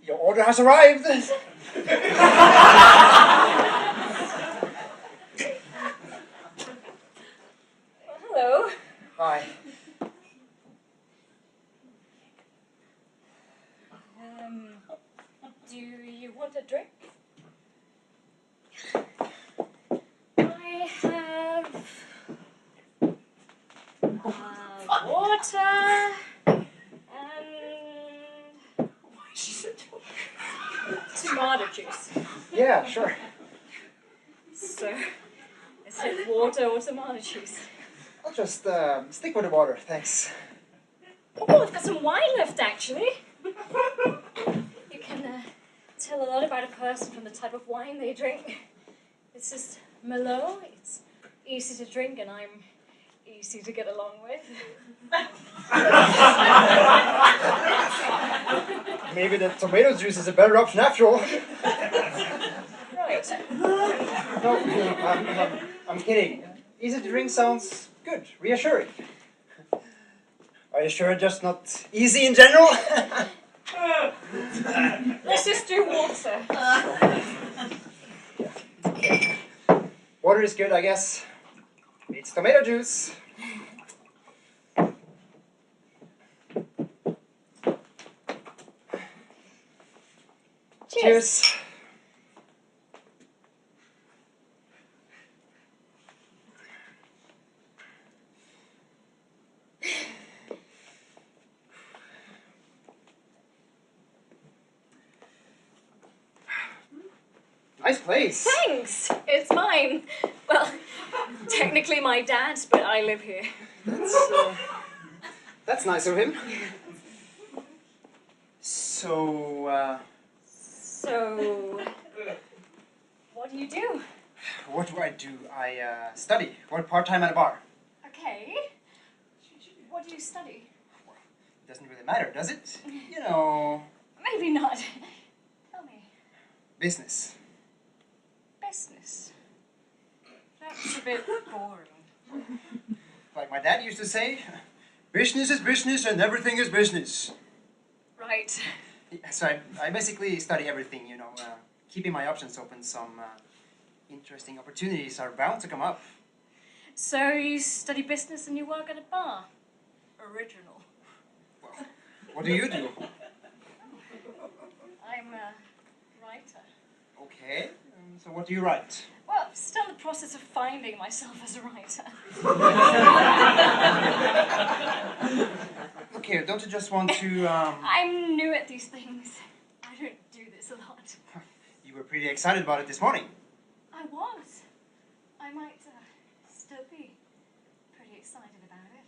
Your order has arrived. Hello. Hi. Do you want a drink? I have water and tomato juice. Yeah, sure. So, is it water or tomato juice? I'll just stick with the water, thanks. Oh, I've got some wine left actually. You can tell a lot about a person from the type of wine they drink. This is Merlot. It's easy to drink and I'm easy to get along with. Maybe the tomato juice is a better option after all. Right. No, I'm kidding. Easy to drink sounds good, reassuring. Are you sure just not easy in general? Let's just do water. Water is good, I guess. It's tomato juice. Cheers. Nice place. Thanks. It's mine. Well, technically my dad's, but I live here. That's nice of him. So, So, what do you do? what do? I study. Work part-time at a bar. Okay. What do you study? It doesn't really matter, does it? You know, Maybe not. Tell me. business. Business. That's a bit boring. Like my dad used to say, business is business and everything is business. Right. So I basically study everything, you know, keeping my options open. Some interesting opportunities are bound to come up. So you study business and you work at a bar? Original. Well, what do you do? I'm a writer. Okay, so what do you write? Well, I'm still in the process of finding myself as a writer. Okay, don't you just want to, I'm new at these things. I don't do this a lot. You were pretty excited about it this morning. I was. I might still be pretty excited about it.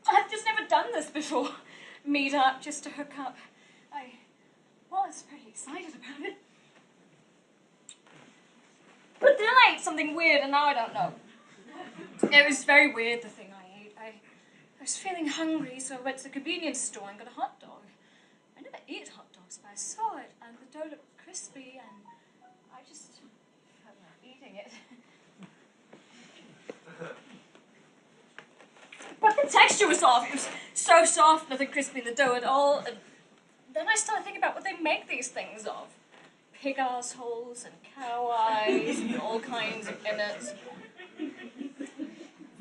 I've just never done this before. Meet up just to hook up. I was pretty excited about it. But then I ate something weird and now I don't know. It was very weird, the thing I ate. I was feeling hungry, so I went to the convenience store and got a hot dog. I never eat hot dogs, but I saw it and the dough looked crispy and I just felt like eating it. But the texture was off. It was so soft, nothing crispy in the dough at all. And then I started thinking about what they make these things of. Pig assholes and cow eyes and all kinds of innards.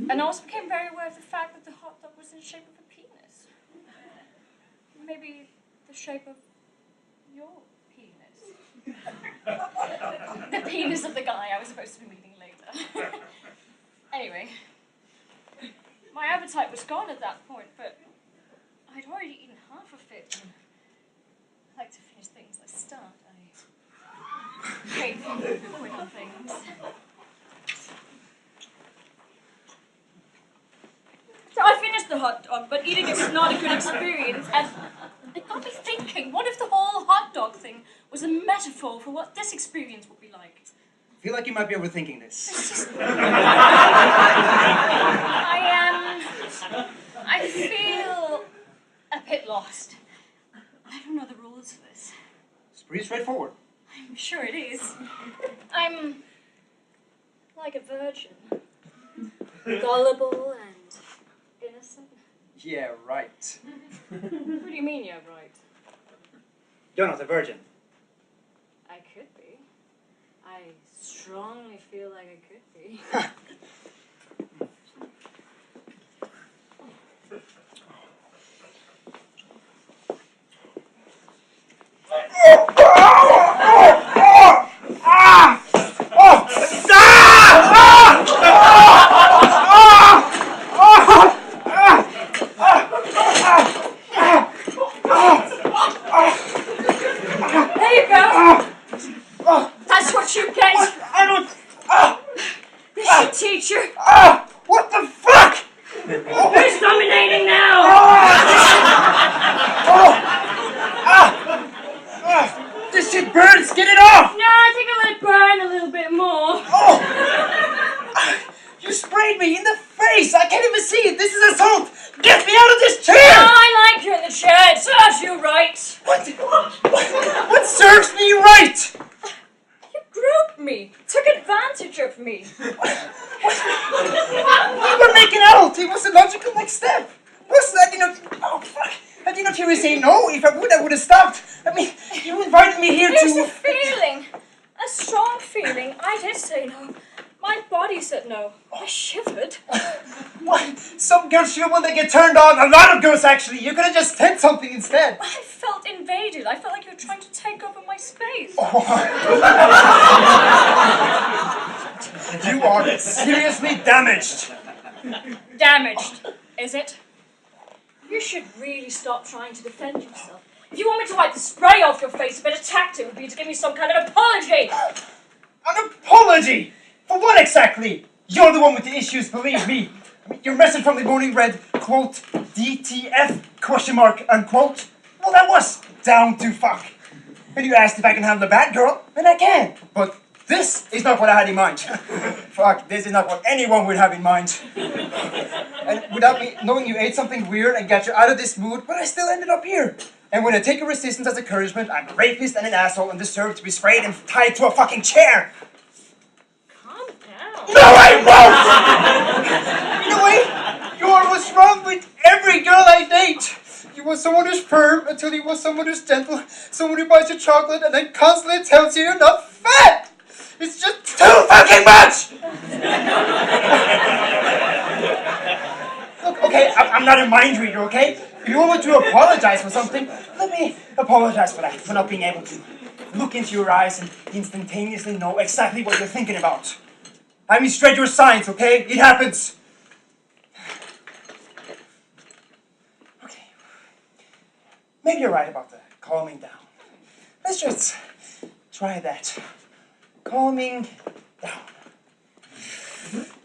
And I also became very aware of the fact that the hot dog was in the shape of a penis. Maybe the shape of your penis. penis of the guy I was supposed to be meeting later. Anyway, my appetite was gone at that point, but I'd already eaten half of it. And I like to finish things I start. I hate quit on things. So I finished the hot dog, but eating it was not a good experience, and it got me thinking, what if the whole hot dog thing was a metaphor for what this experience would be like? I feel like you might be overthinking this. I feel a bit lost. I don't know the rules for this. It's pretty straightforward. I'm sure it is. I'm like a virgin. Gullible and innocent. Yeah, right. What do you mean, yeah, right? You're not a virgin. I could be. I strongly feel like I could be. What the fuck? Who's dominating now? This shit burns! Get it off! No, I think I'll let it burn a little bit more. You sprayed me in the face! I can't even see it! This is assault! Get me out of this chair! No, I like you in the chair. It serves you right. What serves me right? You groped me. Took advantage of me. We were making out! It was the logical next step! Wasn't that, oh fuck! I did not hear you say no. If I would have stopped. I mean, you invited me here There's to... a feeling. A strong feeling. I did say no. My body said no. I shivered. What? Some girls shiver when they get turned on. A lot of girls, actually. You could have just said something instead. I felt invaded. I felt like you were trying to take over my space. You are seriously damaged. Damaged, is it? You should really stop trying to defend yourself. If you want me to wipe the spray off your face, a better tactic would be to give me some kind of apology. An apology? For what exactly? You're the one with the issues, believe me. I mean, your message from the morning read, quote, DTF, question mark, unquote. Well, that was down to fuck. And you asked if I can handle a bad girl, and I can. But this is not what I had in mind. Fuck, this is not what anyone would have in mind. And without me knowing you ate something weird and got you out of this mood, but I still ended up here. And when I take your resistance as encouragement, I'm a rapist and an asshole and deserve to be sprayed and tied to a fucking chair. Calm down. No, I won't! In a way, you're what's wrong with every girl I date. You want someone who's firm until you want someone who's gentle, someone who buys you chocolate and then constantly tells you you're not fat. It's just too fucking much! Look, okay, I'm not a mind reader, okay? If you want me to apologize for something, let me apologize for that, for not being able to look into your eyes and instantaneously know exactly what you're thinking about. I misread your signs, okay? It happens. Okay. Maybe you're right about the calming down. Let's just try that. Calming down.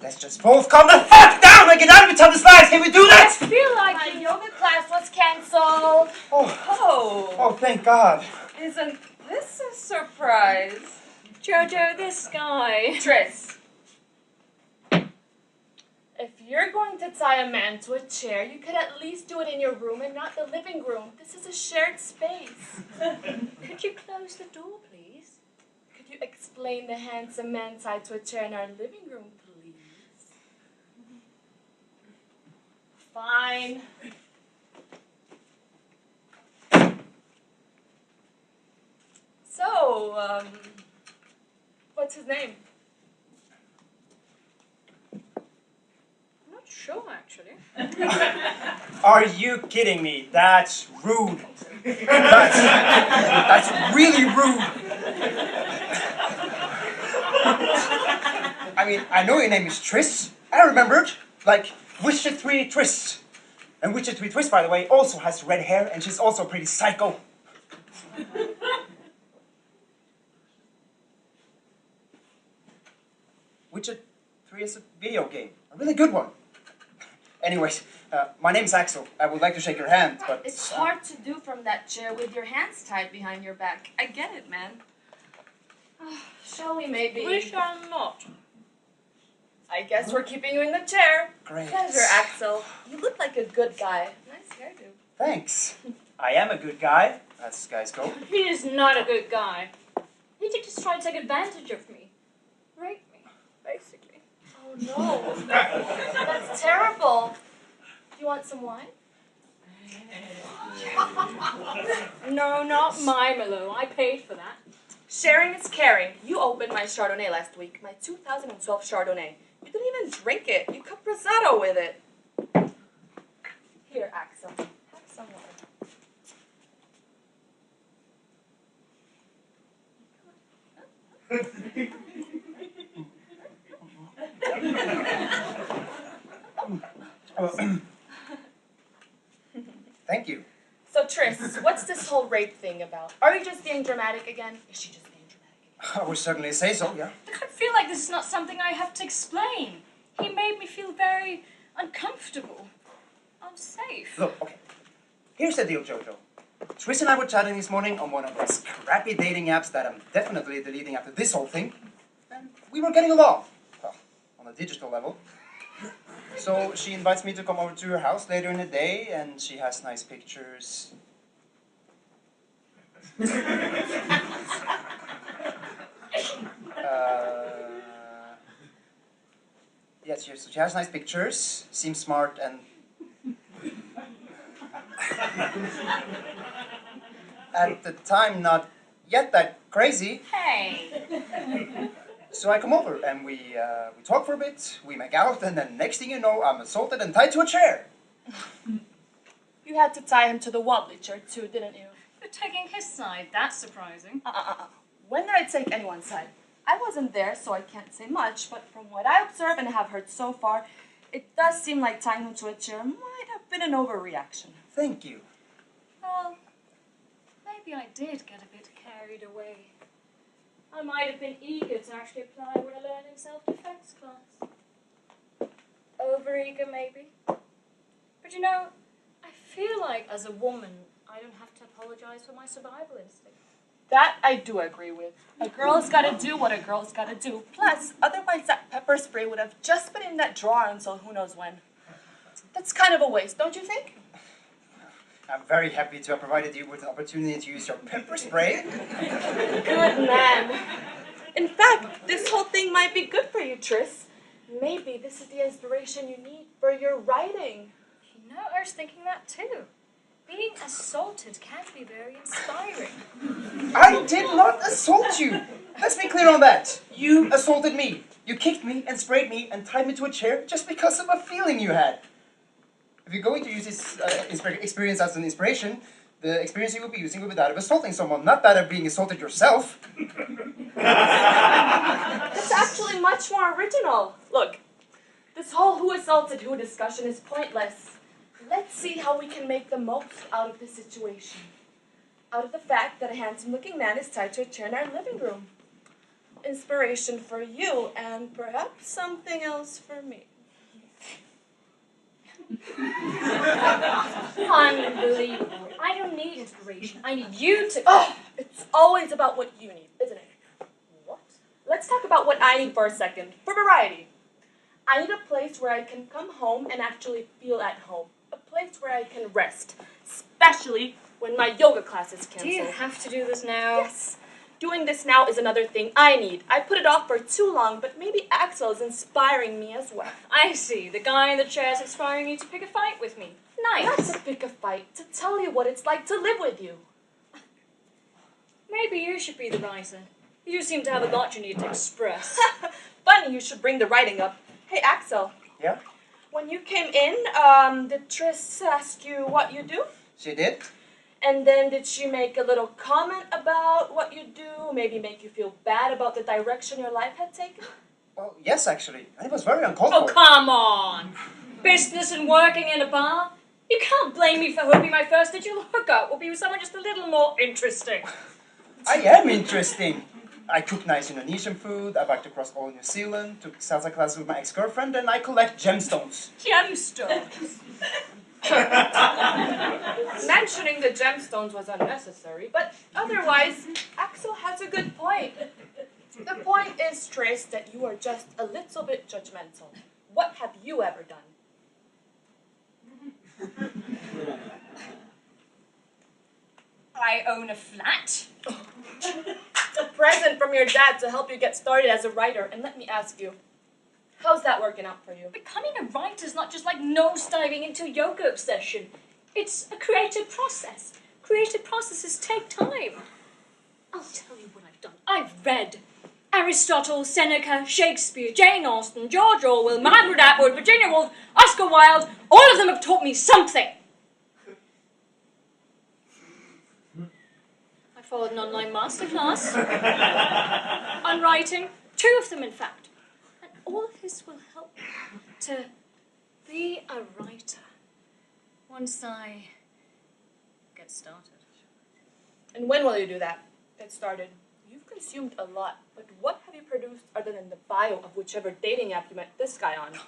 Let's just both calm the fuck down and get out of each other's lives. Can we do that? I feel like My yoga class was cancelled. Oh, thank God. Isn't this a surprise? Jojo, this guy. Tris, if you're going to tie a man to a chair, you could at least do it in your room and not the living room. This is a shared space. Could you close the door, please? Could you explain the handsome man tied to a chair in our living room, please? Fine. So, what's his name? I'm not sure, actually. Are you kidding me? That's rude. That's really rude. mean, I know your name is Triss. I remembered. Like, Witcher 3 Triss. And Witcher 3 Triss, by the way, also has red hair, and she's also pretty psycho. Witcher 3 is a video game. A really good one. Anyways, my name's Axel. I would like to shake your hand, but... It's hard to do from that chair with your hands tied behind your back. I get it, man. Shall we maybe... We shall not. I guess we're keeping you in the chair. Great. Pleasure, Axel. You look like a good guy. Nice hairdo. Thanks. I am a good guy, as guys go. He is not a good guy. He did just try to take advantage of me. Rape me, basically. Oh no. That's terrible. Do you want some wine? No, not my Milo. I paid for that. Sharing is caring. You opened my Chardonnay last week. My 2012 Chardonnay. You didn't even drink it. You cut prosciutto with it. Here, Axel. Have some wine. Thank you. So, Triss, what's this whole rape thing about? Are you just being dramatic again? Is she just being dramatic again? I would certainly say so, yeah. I feel like this is not something I have to explain. He made me feel very uncomfortable. Unsafe. Look, okay. Here's the deal, Jojo. Triss and I were chatting this morning on one of those crappy dating apps that I'm definitely deleting after this whole thing. And we were getting along. Well, on a digital level. So she invites me to come over to her house later in the day, and she has nice pictures. Yes, she has nice pictures, seems smart, and at the time not yet that crazy. Hey. So I come over and we talk for a bit, we make out, and then next thing you know, I'm assaulted and tied to a chair. You had to tie him to the wobbly chair too, didn't you? You're taking his side. That's surprising. When did I take anyone's side? I wasn't there, so I can't say much, but from what I observe and have heard so far, it does seem like tying him to a chair might have been an overreaction. Thank you. Well, maybe I did get a bit carried away. I might have been eager to actually apply what I learned in self-defense class. Over-eager, maybe. But you know, I feel like as a woman, I don't have to apologize for my survival instinct. That I do agree with. A girl's gotta do what a girl's gotta do. Plus, otherwise that pepper spray would have just been in that drawer until who knows when. That's kind of a waste, don't you think? I'm very happy to have provided you with an opportunity to use your pepper spray. Good man. In fact, this whole thing might be good for you, Triss. Maybe this is the inspiration you need for your writing. You know, I was thinking that too. Being assaulted can be very inspiring. I did not assault you. Let's be clear on that. You assaulted me. You kicked me and sprayed me and tied me to a chair just because of a feeling you had. If you're going to use this experience as an inspiration, the experience you will be using will be that of assaulting someone, not that of being assaulted yourself. That's actually much more original. Look, this whole who assaulted who discussion is pointless. Let's see how we can make the most out of this situation. Out of the fact that a handsome-looking man is tied to a chair in our living room. Inspiration for you, and perhaps something else for me. Unbelievable. I don't need inspiration. I need you to... Oh, it's always about what you need, isn't it? What? Let's talk about what I need for a second, for variety. I need a place where I can come home and actually feel at home. A place where I can rest, especially when my yoga class is canceled. Do you have to do this now? Yes. Doing this now is another thing I need. I put it off for too long, but maybe Axel is inspiring me as well. I see. The guy in the chair is inspiring you to pick a fight with me. Nice. Not to pick a fight, to tell you what it's like to live with you. Maybe you should be the writer. You seem to have a lot you need to express. Funny you should bring the writing up. Hey, Axel. Yeah? When you came in, did Triss ask you what you do? She did? And then did she make a little comment about what you do? Maybe make you feel bad about the direction your life had taken? Well, yes, actually. And it was very uncalled Oh, for. come on! Business and working in a bar? You can't blame me for hoping my first digital hookup will be with someone just a little more interesting. I am interesting. I cook nice Indonesian food, I biked across all New Zealand, took salsa classes with my ex-girlfriend, and I collect gemstones. Gemstones. Mentioning the gemstones was unnecessary, but otherwise, Axel has a good point. The point is, Trace, that you are just a little bit judgmental. What have you ever done? I own a flat. A present from your dad to help you get started as a writer. And let me ask you, how's that working out for you? Becoming a writer is not just like nose-diving into a yoga obsession. It's a creative process. Creative processes take time. I'll tell you what I've done. I've read Aristotle, Seneca, Shakespeare, Jane Austen, George Orwell, Margaret Atwood, Virginia Woolf, Oscar Wilde. All of them have taught me something. I followed an online masterclass on writing, 2 of them in fact. And all of this will help me to be a writer once I get started. And when will you do that? Get started. You've consumed a lot, but what have you produced other than the bio of whichever dating app you met this guy on?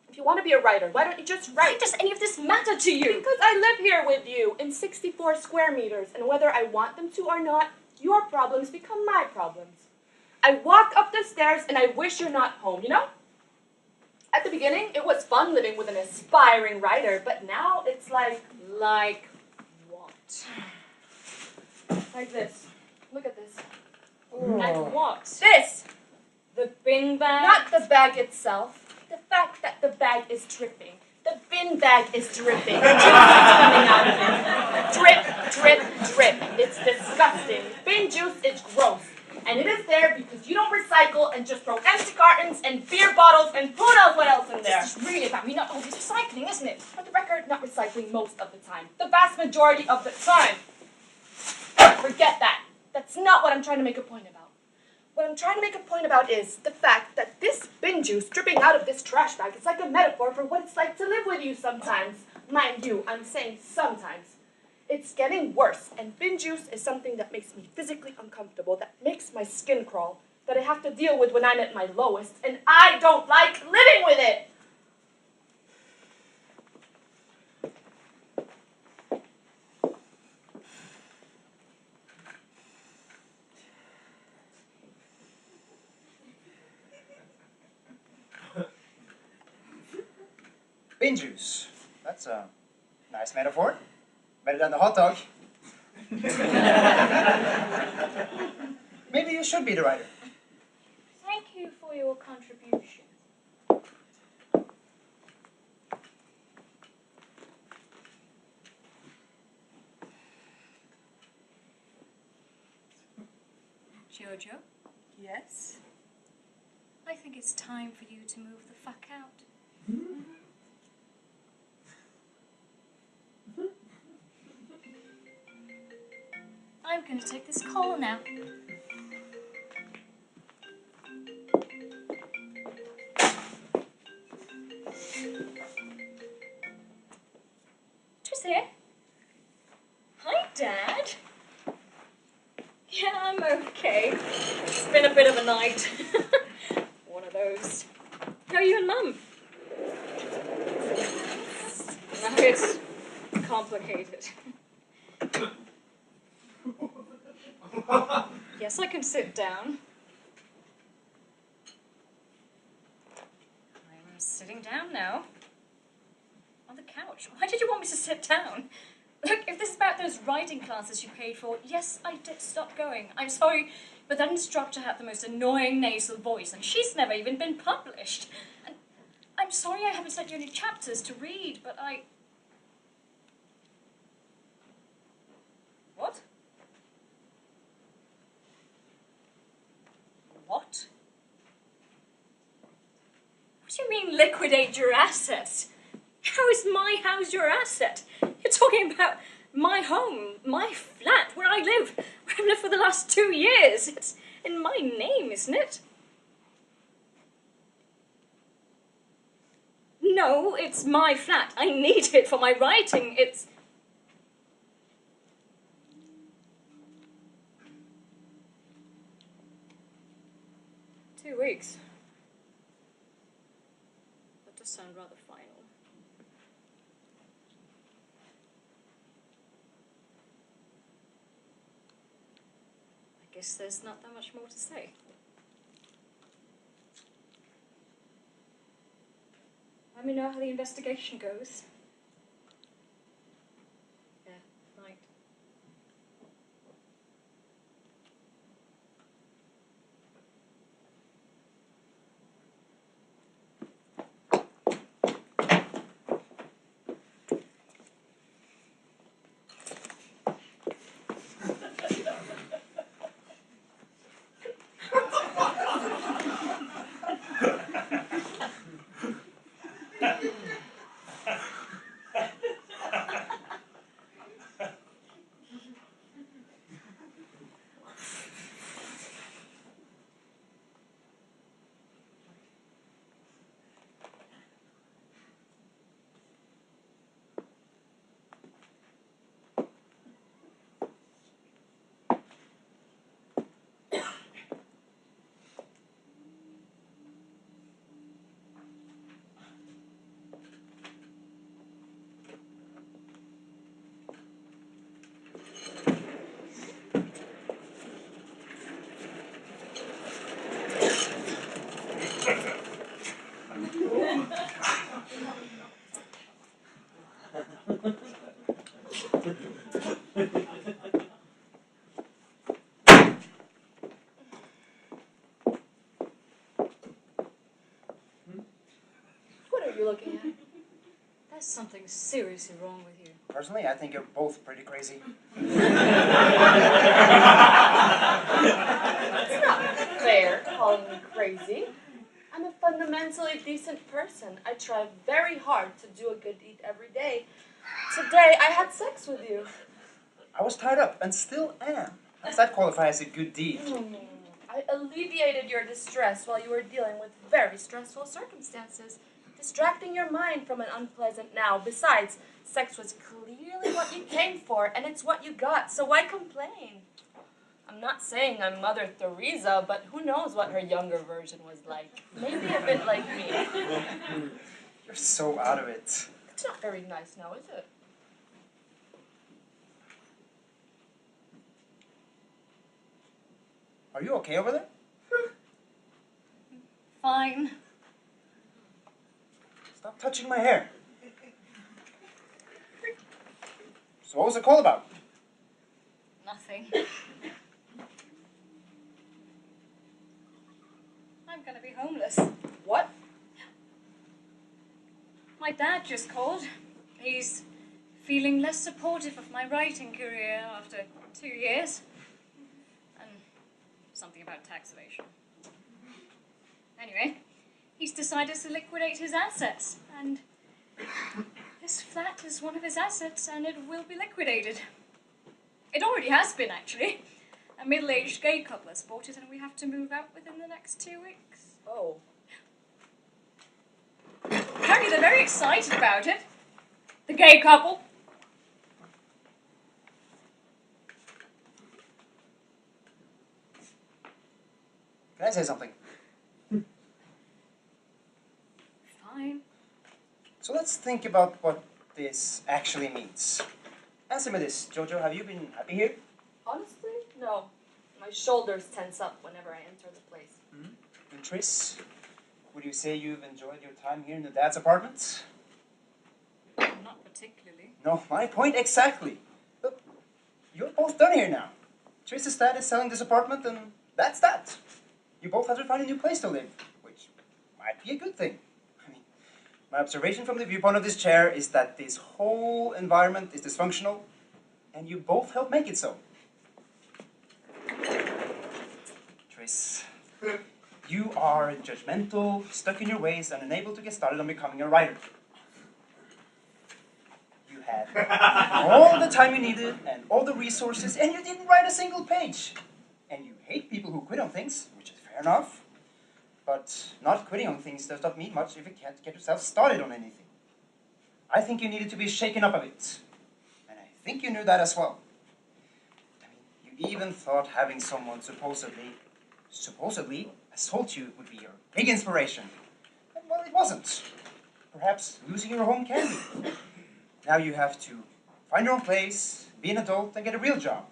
If you want to be a writer, why don't you just Why write? does any of this matter to you? Because I live here with you in 64 square meters, and whether I want them to or not, your problems become my problems. I walk up the stairs and I wish you're not home, you know? At the beginning, it was fun living with an aspiring writer, but now it's like what? like this. Look at this. Like what? This! The bin bag? Not the bag itself. The fact that the bag is dripping. The bin bag is dripping. Juice is coming out of it. Drip, drip, drip. It's disgusting. Bin juice is gross. And it is there because you don't recycle and just throw empty cartons and beer bottles and who knows what else in there. This is really about me not always recycling, isn't it? For the record, not recycling most of the time. The vast majority of the time. Forget that. That's not what I'm trying to make a point about. What I'm trying to make a point about is the fact that this bin juice dripping out of this trash bag is like a metaphor for what it's like to live with you sometimes. Mind you, I'm saying sometimes. It's getting worse, and bin juice is something that makes me physically uncomfortable, that makes my skin crawl, that I have to deal with when I'm at my lowest, and I don't like living with it! Bean juice. That's a nice metaphor. Better than the hot dog. Maybe you should be the writer. Thank you for your contribution. Jojo, Yes? I think it's time for you to move the fuck out. I'm going to take this call now. Who's there? Hi, Dad. Yeah, I'm okay. It's been a bit of a night. One of those. How are you and Mum? No, it's complicated. Yes, I can sit down. I'm sitting down now. On the couch. Why did you want me to sit down? Look, if this is about those writing classes you paid for, yes, I did stop going. I'm sorry, but that instructor had the most annoying nasal voice, and she's never even been published. And I'm sorry I haven't sent you any chapters to read, but I... What? What? What do you mean liquidate your assets? How is my house your asset? You're talking about my home, my flat, where I live, where I've lived for the last 2 years. It's in my name, isn't it? No, it's my flat. I need it for my writing. It's... 2 weeks. That does sound rather final. I guess there's not that much more to say. Let me know how the investigation goes. Yeah, right. What are you looking at? There's something seriously wrong with you. Personally, I think you're both pretty crazy. It's not fair calling me crazy. I'm a fundamentally decent person. I try very hard to do a good deed every day. Today, I had sex with you. I was tied up, and still am. How does that qualify as a good deed? I alleviated your distress while you were dealing with very stressful circumstances, distracting your mind from an unpleasant now. Besides, sex was clearly what you came for, and it's what you got, so why complain? I'm not saying I'm Mother Teresa, but who knows what her younger version was like. Maybe a bit like me. You're so out of it. It's not very nice now, is it? Are you okay over there? Fine. Stop touching my hair. So what was the call about? Nothing. I'm gonna be homeless. What? My dad just called. He's feeling less supportive of my writing career after 2 years. And something about tax evasion. Anyway, he's decided to liquidate his assets, and this flat is one of his assets, and it will be liquidated. It already has been, actually. A middle-aged gay couple has bought it, and we have to move out within the next 2 weeks. Oh. Apparently they're very excited about it. The gay couple. Can I say something? Fine. So let's think about what this actually means. Answer me this, Jojo, have you been happy here? Honestly, no. My shoulders tense up whenever I enter the place. And Tris, would you say you've enjoyed your time here in the dad's apartment? Not particularly. No, my point exactly. Look, you're both done here now. Tris's dad is selling this apartment, and that's that. You both have to find a new place to live, which might be a good thing. I mean, my observation from the viewpoint of this chair is that this whole environment is dysfunctional, and you both help make it so. Tris, you are judgmental, stuck in your ways, and unable to get started on becoming a writer. You had all the time you needed and all the resources, and you didn't write a single page. And you hate people who quit on things, which is fair enough. But not quitting on things does not mean much if you can't get yourself started on anything. I think you needed to be shaken up a bit. And I think you knew that as well. I mean, you even thought having someone supposedly assault you would be your big inspiration. And well, it wasn't. Perhaps losing your home can be. Now you have to find your own place, be an adult, and get a real job.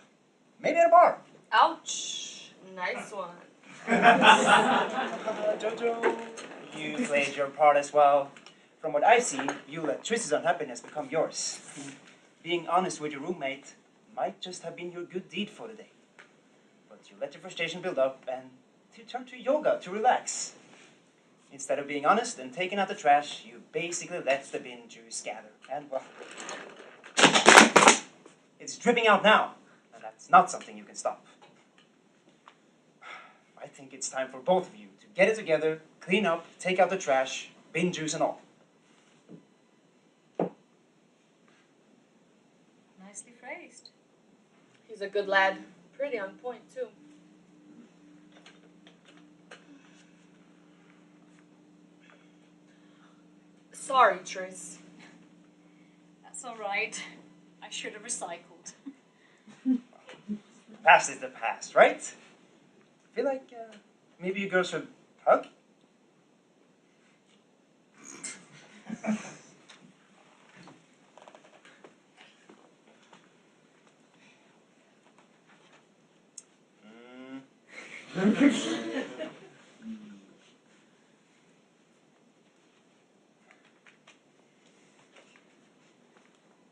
Maybe at a bar. Ouch. Nice one. Jojo, you played your part as well. From what I've seen, you let Triss's unhappiness become yours. Being honest with your roommate might just have been your good deed for the day. But you let your frustration build up and you turned to yoga to relax. Instead of being honest and taking out the trash, you basically let the bin juice gather. And well, it's dripping out now, and that's not something you can stop. I think it's time for both of you to get it together, clean up, take out the trash, bin juice and all. Nicely phrased. He's a good lad. Pretty on point, too. Sorry, Triss. That's all right. I should have recycled. Past is the past, right? I feel like maybe you girls should hug?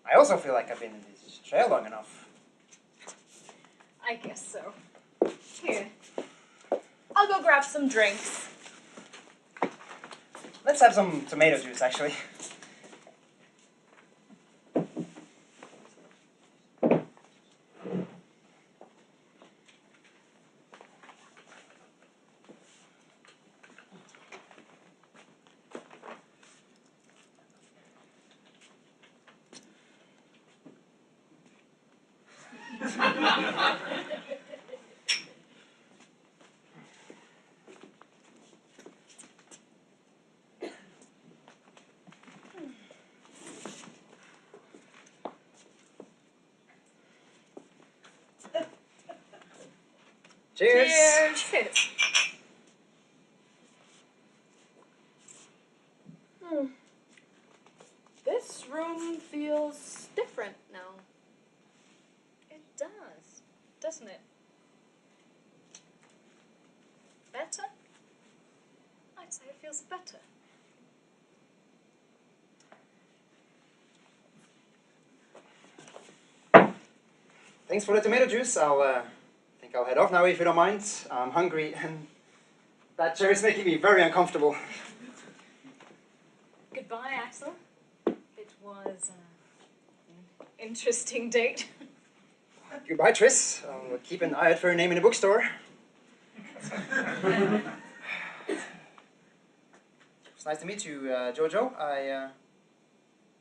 I also feel like I've been in this trail long enough. I guess so. Here. I'll go grab some drinks. Let's have some tomato juice, actually. Cheers! Cheers. This room feels different now. It does, doesn't it? Better? I'd say it feels better. Thanks for the tomato juice. I think I'll head off now if you don't mind. I'm hungry and that chair is making me very uncomfortable. Goodbye, Axel. It was an interesting date. Goodbye, Triss. I'll keep an eye out for your name in the bookstore. It's nice to meet you, Jojo. I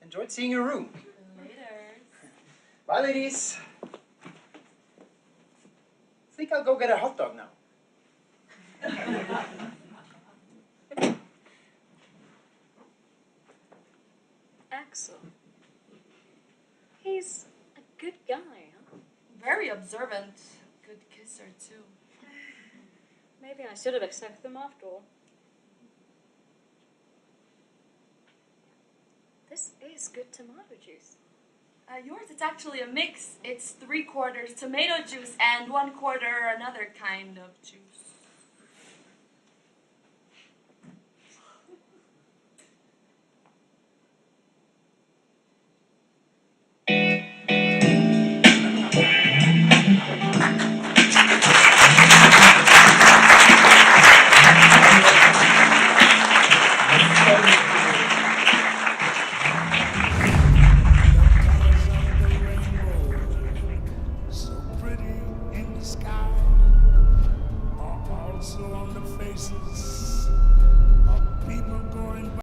enjoyed seeing your room. Later. Bye, ladies. I think I'll go get a hot dog now. Axel. He's a good guy, huh? Very observant. Good kisser, too. Maybe I should have accepted them after all. This is good tomato juice. Yours, it's actually a mix. It's 3/4 tomato juice and 1/4 another kind of juice.